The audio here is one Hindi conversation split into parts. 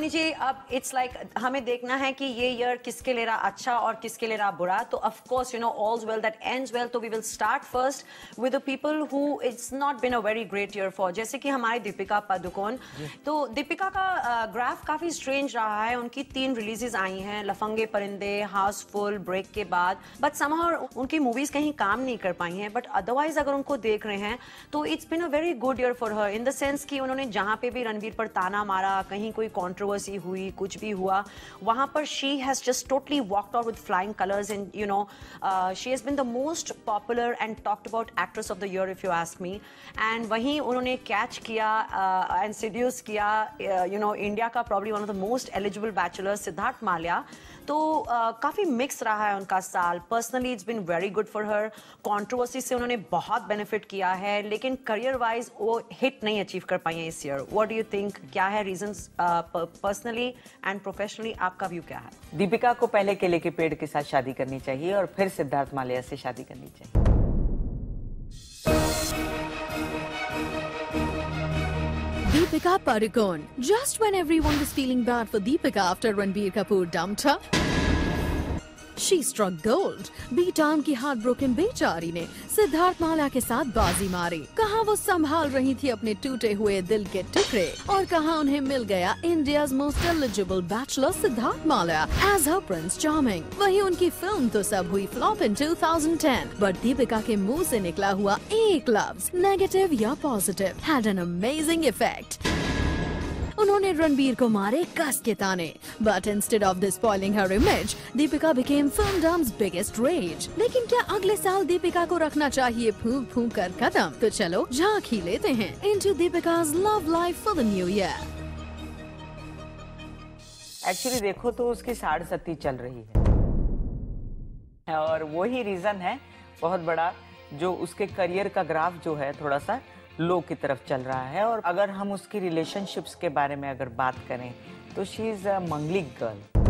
कामिनी जी, अब इट्स लाइक हमें देखना है कि ये ईयर किसके लिए रहा अच्छा और किसके लिए रहा बुरा। तो of course you know all's well that ends well, तो we will start first with the people who it's not been a very great year for, जैसे कि हमारी दीपिका पादुकोण। तो दीपिका का ग्राफ काफी स्ट्रेंज रहा है। उनकी 3 रिलीजेस आई हैं, लफंगे परिंदे, हाउसफुल, ब्रेक के बाद, बट समहाउ उनकी मूवीज कहीं काम नहीं कर पाई हैं। बट अदरवाइज अगर उनको देख रहे हैं तो it's been a very good year for her, in the sense कि उन्होंने जहां पे भी रणवीर पर ताना मारा, कहीं कोई कंट्रोवर्सी हुई, कुछ भी हुआ, वहां पर she has just totally walked out with flying colours and you know she has been the most popular and talked about actress of the year if you ask me. And वहीं उन्होंने कैच किया एंड सीड्यूस किया यू नो इंडिया का probably one of the most eligible bachelor Siddharth Mallya. तो काफी मिक्स रहा है उनका साल। Personally it's been very good for her. Controversy से उन्होंने बहुत बेनिफिट किया है, लेकिन करियर वाइज वो हिट नहीं अचीव कर पाई हैं इस year. What do you think, क्या है रीजंस पर्सनली एंड प्रोफेशनली? आपका व्यू क्या है? दीपिका को पहले केले के पेड़ के साथ शादी करनी चाहिए और फिर सिद्धार्थ माल्या से शादी करनी चाहिए। Deepika Padukone. Just when everyone was feeling bad for Deepika after Ranbir Kapoor dumped her, she struck gold. B-Town की हार्टब्रोकन बेचारी ने सिद्धार्थ माल्या के साथ बाजी मारी। कहाँ वो संभाल रही थी अपने टूटे हुए दिल के टुकड़े, और कहाँ उन्हें मिल गया India's most eligible bachelor Siddharth Mallya as her prince charming. वहीं उनकी फिल्म तो सब हुई फ्लॉप इन 2010, बट दीपिका के मुंह से निकला हुआ एक लफ्ज, नेगेटिव या positive, had an amazing effect. उन्होंने रणबीर को मारे कस के ताने, but instead of this spoiling her image, Deepika became filmdom's biggest rage. लेकिन क्या अगले साल दीपिका को रखना चाहिए फूंक फूंक कर कदम? तो चलो झांक ही लेते हैं into Deepika's love life for the new year. Actually देखो तो उसकी 60 चल रही है और वही रीजन है बहुत बड़ा जो उसके करियर का ग्राफ जो है थोड़ा सा लो की तरफ चल रहा है। और अगर हम उसकी रिलेशनशिप्स के बारे में अगर बात करें तो she is a manglik girl.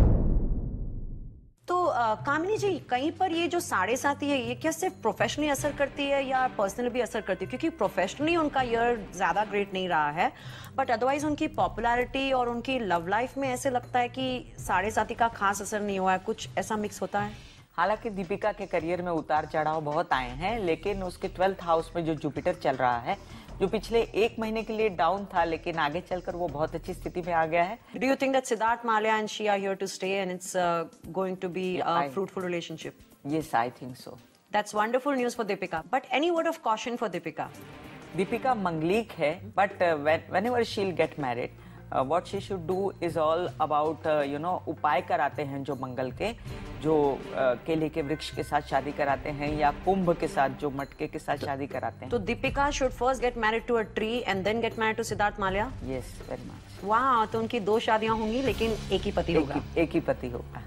तो कामिनी जी, कहीं पर ये जो 7.5 है, ये क्या सिर्फ प्रोफेशनली असर करती है या पर्सनली भी असर करती है? क्योंकि प्रोफेशनली उनका ईयर ज्यादा ग्रेट नहीं रहा है, बट अदरवाइज उनकी पॉपुलैरिटी और उनकी लव लाइफ में ऐसे लगता है कि 7.5 का खास असर नहीं हुआ है। कुछ ऐसा मिक्स होता है? हालांकि दीपिका के करियर में उतार चढ़ाव बहुत आए हैं, लेकिन उसके 12th हाउस में जो जुपिटर चल रहा है, जो पिछले 1 महीने के लिए डाउन था, लेकिन आगे चलकर वो बहुत अच्छी स्थिति में आ गया है। Do you think that Siddharth Malya and she are here to stay and it's going to be a fruitful relationship? Yes, I think so. That's wonderful news for Deepika. But any word of caution for Deepika? Deepika manglik है, but whenever she'll get married, what she should do is all about you know उपाय कराते हैं जो मंगल के, जो केले के वृक्ष के साथ शादी कराते हैं या कुंभ के साथ जो मटके के साथ शादी कराते हैं। तो Deepika should first get married to a tree and then get married to Siddharth Malya? Yes, very much. वाह, तो उनकी 2 शादियां होंगी लेकिन एक ही पति होगा। एक ही पति होगा।